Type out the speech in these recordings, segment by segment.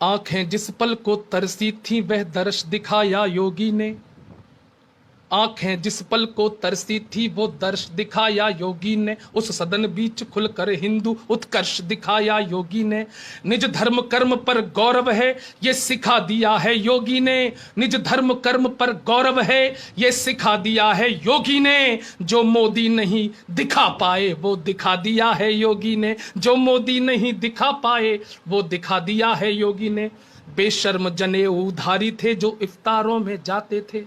आंखें जिस पल को तरसी थी वह दर्श दिखाया योगी ने। आंखें जिस पल को तरसी थी वो दर्श दिखाया योगी ने। उस सदन बीच खुलकर हिंदू उत्कर्ष दिखाया योगी ने। निज धर्म कर्म पर गौरव है ये सिखा दिया है योगी ने। निज धर्म कर्म पर गौरव है ये सिखा दिया है योगी ने। जो मोदी नहीं दिखा पाए वो दिखा दिया है योगी ने। जो मोदी नहीं दिखा पाए वो दिखा दिया है योगी ने। बेशर्म जनेऊधारी थे जो इफ्तारों में जाते थे।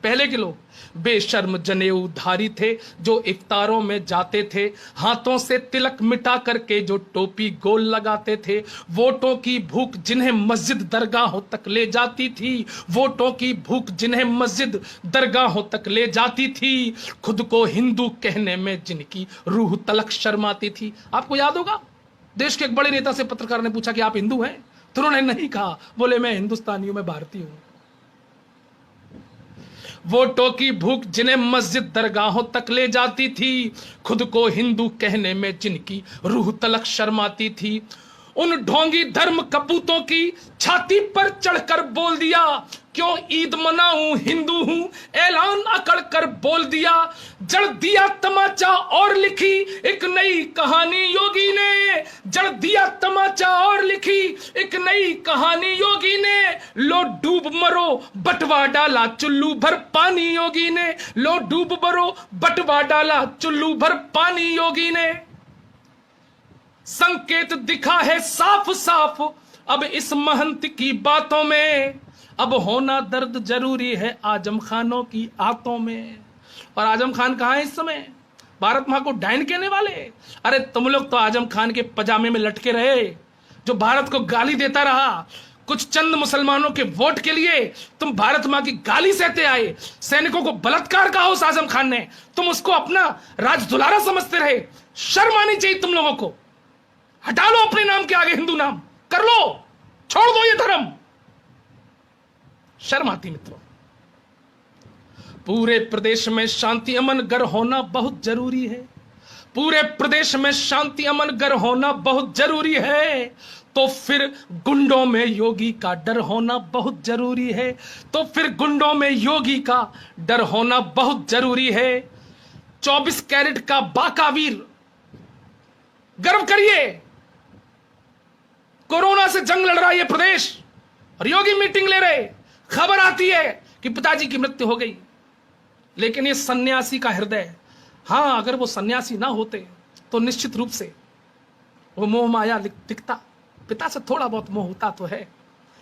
पहले के लोग बेशर्म जनेऊधारी थे जो इफ्तारों में जाते थे। हाथों से तिलक मिटा करके जो टोपी गोल लगाते थे। वोटों की भूख जिन्हें मस्जिद दरगाहों तक ले जाती थी। वोटों की भूख जिन्हें मस्जिद दरगाहों तक ले जाती थी। खुद को हिंदू कहने में जिनकी रूह तलक शर्माती थी। आपको याद होगा, देश के एक बड़े नेता से पत्रकार ने पूछा कि आप हिंदू हैं, तो उन्होंने नहीं कहा, बोले मैं हिंदुस्तानी हूं, मैं भारतीय हूं। वोटों की भूख जिन्हें मस्जिद दरगाहों तक ले जाती थी। खुद को हिंदू कहने में जिनकी रूह तलक शर्माती थी। उन ढोंगी धर्म कपूतों की छाती पर चढ़कर बोल दिया, क्यों ईद मनाऊं हिंदू हूं, ऐलान अकड़ कर बोल दिया। जड़ दिया तमाचा और लिखी एक नई कहानी योगी ने। जड़ दिया तमाचा और लिखी एक नई कहानी योगी ने। लो डूब मरो बटवा डाला चुल्लू भर पानी योगी ने। लो डूब मरो बटवा डाला चुल्लू भर पानी योगी ने। संकेत दिखा है साफ साफ अब इस महंत की बातों में। अब होना दर्द जरूरी है आजम खानों की आंतों में। और आजम खान कहां है इस समय? भारत मां को डायन कहने वाले। अरे तुम लोग तो आजम खान के पजामे में लटके रहे, जो भारत को गाली देता रहा। कुछ चंद मुसलमानों के वोट के लिए तुम भारत मां की गाली सहते आए। सैनिकों को बलात्कार कहा उस आजम खान ने, तुम उसको अपना राज दुलारा समझते रहे। शर्म आनी चाहिए तुम लोगों को। हटा लो अपने नाम के आगे हिंदू नाम, कर लो, छोड़ दो ये धर्म। शर्म आती मित्रों। पूरे प्रदेश में शांति अमन गर होना बहुत जरूरी है। पूरे प्रदेश में शांति अमन गर होना बहुत जरूरी है। तो फिर गुंडों में योगी का डर होना बहुत जरूरी है। तो फिर गुंडों में योगी का डर होना बहुत जरूरी है। 24 कैरेट का बाकावीर, गर्व करिए। कोरोना से जंग लड़ रहा है ये प्रदेश और योगी मीटिंग ले रहे। खबर आती है कि पिताजी की मृत्यु हो गई, लेकिन ये सन्यासी का हृदय, हां अगर वो सन्यासी ना होते तो निश्चित रूप से वो मोह माया दिखता। पिता से थोड़ा बहुत मोह होता तो है,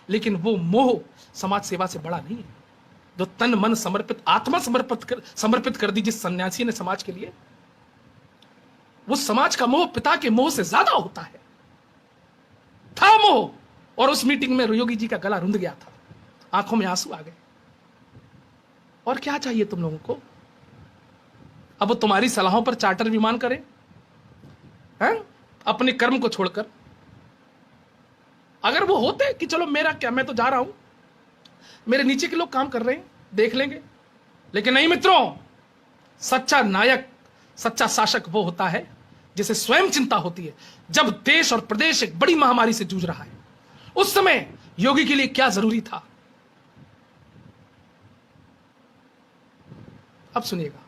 लेकिन वो मोह समाज सेवा से बड़ा नहीं है। जो तन मन समर्पित, आत्मा समर्पित कर दी जिस सन्यासी ने समाज के लिए, वो समाज का मोह पिता के मोह से ज्यादा होता है। था मोह, और उस मीटिंग में योगी जी का गला रुंध गया था, आंखों में आंसू आ गए। और क्या चाहिए तुम लोगों को? अब वो तुम्हारी सलाहों पर चार्टर विमान करें हैं? अपने कर्म को छोड़कर। अगर वो होते कि चलो मेरा क्या, मैं तो जा रहा हूं, मेरे नीचे के लोग काम कर रहे हैं, देख लेंगे। लेकिन नहीं मित्रों, सच्चा नायक, सच्चा शासक वो होता है जिसे स्वयं चिंता होती है। जब देश और प्रदेश एक बड़ी महामारी से जूझ रहा है, उस समय योगी के लिए क्या जरूरी था? अब सुनिएगा।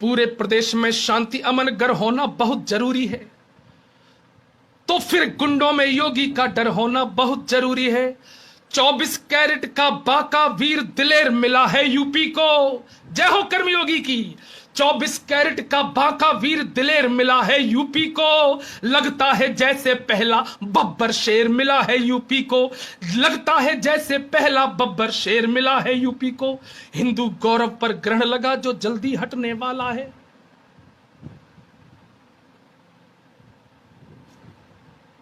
पूरे प्रदेश में शांति अमन गर होना बहुत जरूरी है। तो फिर गुंडों में योगी का डर होना बहुत जरूरी है। 24 कैरेट का बाका वीर दिलेर मिला है यूपी को। जय हो कर्मयोगी की। 24 कैरेट का बाका वीर दिलेर मिला है यूपी को। लगता है जैसे पहला बब्बर शेर मिला है यूपी को। लगता है जैसे पहला बब्बर शेर मिला है यूपी को। हिंदू गौरव पर ग्रहण लगा जो जल्दी हटने वाला है।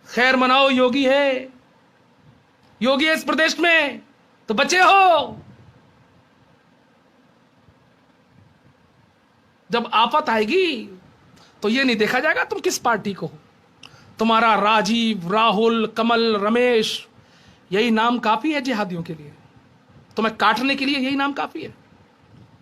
खैर मनाओ, योगी है, योगी है इस प्रदेश में, तो बचे हो। जब आफत आएगी तो ये नहीं देखा जाएगा तुम किस पार्टी को हो। तुम्हारा राजीव, राहुल, कमल, रमेश, यही नाम काफी है जिहादियों के लिए। तुम्हें काटने के लिए यही नाम काफी है।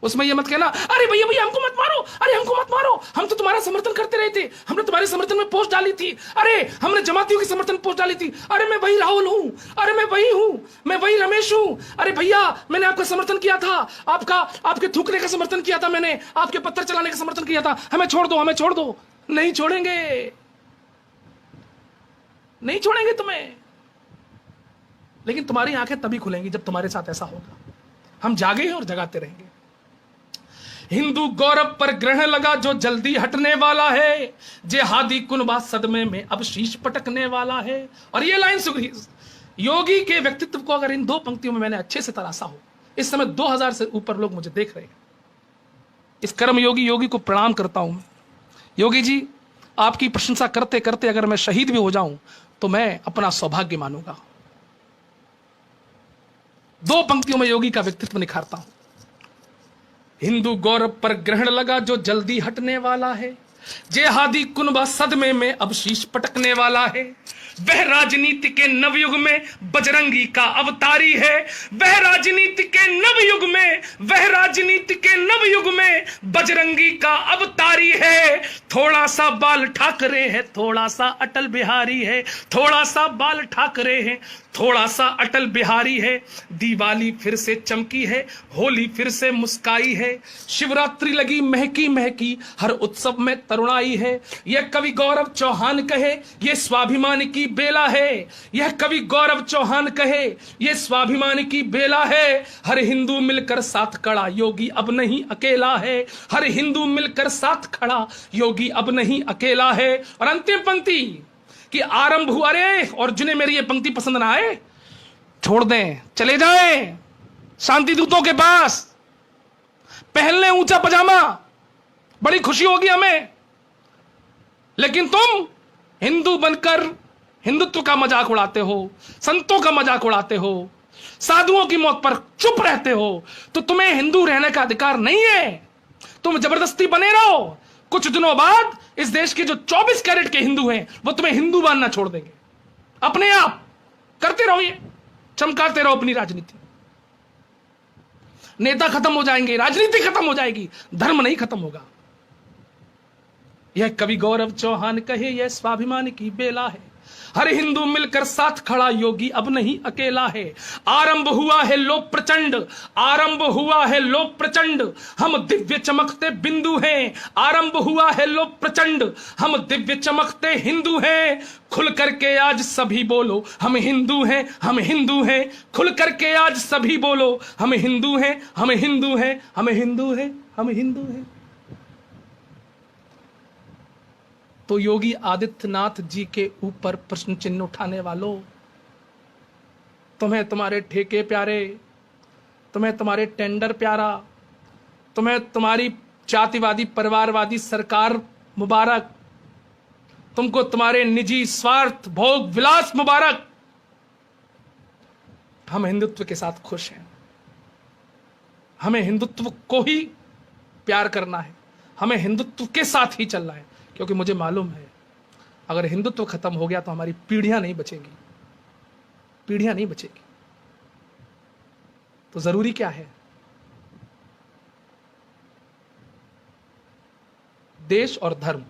उसमें ये मत कहना अरे भैया भैया हमको मत मारो, अरे हमको मत मारो, हम तो तुम्हारा समर्थन करते रहे थे, हमने तुम्हारे समर्थन में पोस्ट डाली थी, अरे हमने जमातियों की समर्थन पोस्ट डाली थी, अरे मैं वही राहुल हूं, अरे मैं वही हूं, मैं वही रमेश हूं, अरे भैया मैंने आपका समर्थन किया था, आपके थूकने का समर्थन किया था, मैंने आपके पत्थर चलाने का समर्थन किया था, हमें छोड़ दो, हमें छोड़ दो। नहीं छोड़ेंगे, नहीं छोड़ेंगे तुम्हें। लेकिन तुम्हारी आंखें तभी खुलेंगी जब तुम्हारे साथ ऐसा होगा। हम जागे हैं और जगाते रहेंगे। हिंदू गौरव पर ग्रहण लगा जो जल्दी हटने वाला है, जेहादी कुनबा सदमे में अब शीश पटकने वाला है। और ये लाइन सुग्रीव योगी के व्यक्तित्व को अगर इन दो पंक्तियों में मैंने अच्छे से तराशा हो, इस समय 2000 से ऊपर लोग मुझे देख रहे हैं। इस कर्म योगी को प्रणाम करता हूं। योगी जी, आपकी प्रशंसा करते करते अगर मैं शहीद भी हो जाऊं तो मैं अपना सौभाग्य मानूंगा। दो पंक्तियों में योगी का व्यक्तित्व निखारता हूं। हिंदू गौरव पर ग्रहण लगा जो जल्दी हटने वाला है, जेहादी कुनबा सदमे में अब शीश पटकने वाला है। वह राजनीति के नवयुग में बजरंगी का अवतारी है, वह राजनीति के नवयुग में, वह राजनीति के नवयुग में बजरंगी का अवतारी है। थोड़ा सा बाल ठाकरे है, थोड़ा सा अटल बिहारी है, थोड़ा सा बाल ठाकरे है, थोड़ा सा अटल बिहारी है। दिवाली फिर से चमकी है, होली फिर से मुस्काई है, शिवरात्रि लगी महकी महकी, हर उत्सव में तरुणाई है। यह कवि गौरव चौहान कहे यह स्वाभिमान की बेला है, यह कवि गौरव चौहान कहे यह स्वाभिमान की बेला है। हर हिंदू मिलकर साथ खड़ा, योगी अब नहीं अकेला है, हर हिंदू मिलकर साथ खड़ा, योगी अब नहीं अकेला है। और अंतिम पंक्ति कि आरंभ हुआ, अरे और जिन्हें मेरी ये पंक्ति पसंद ना आए छोड़ दें, चले जाएं शांति दूतों के पास, पहन लें ऊंचा पजामा, बड़ी खुशी होगी हमें। लेकिन तुम हिंदू बनकर हिंदुत्व का मजाक उड़ाते हो, संतों का मजाक उड़ाते हो, साधुओं की मौत पर चुप रहते हो, तो तुम्हें हिंदू रहने का अधिकार नहीं है। तुम जबरदस्ती बने रहो, कुछ दिनों बाद इस देश के जो 24 कैरेट के हिंदू हैं वो तुम्हें हिंदू मानना छोड़ देंगे। अपने आप करते रहो, ये चमकाते रहो अपनी राजनीति। नेता खत्म हो जाएंगे, राजनीति खत्म हो जाएगी, धर्म नहीं खत्म होगा। यह कवि गौरव चौहान कहे यह स्वाभिमान की बेला है, हर हिंदू मिलकर साथ खड़ा, योगी अब नहीं अकेला है। आरंभ हुआ है लोक प्रचंड, आरंभ हुआ है लोक प्रचंड, हम दिव्य चमकते बिंदु हैं। आरंभ हुआ है लोक प्रचंड, हम दिव्य चमकते हिंदू हैं। खुल करके आज सभी बोलो हम हिंदू हैं, हम हिंदू हैं। खुल करके आज सभी बोलो हम हिंदू हैं, हम हिंदू हैं, हम हिंदू हैं, हम हिंदू हैं। तो योगी आदित्यनाथ जी के ऊपर प्रश्न चिन्ह उठाने वालों, तुम्हें तुम्हारे ठेके प्यारे, तुम्हें तुम्हारे टेंडर प्यारा, तुम्हें तुम्हारी जातिवादी परिवारवादी सरकार मुबारक, तुमको तुम्हारे निजी स्वार्थ भोग विलास मुबारक। हम हिंदुत्व के साथ खुश हैं, हमें हिंदुत्व को ही प्यार करना है, हमें हिंदुत्व के साथ ही चलना है। क्योंकि मुझे मालूम है अगर हिंदुत्व खत्म हो गया तो हमारी पीढ़ियां नहीं बचेंगी, पीढ़ियां नहीं बचेगी। तो जरूरी क्या है, देश और धर्म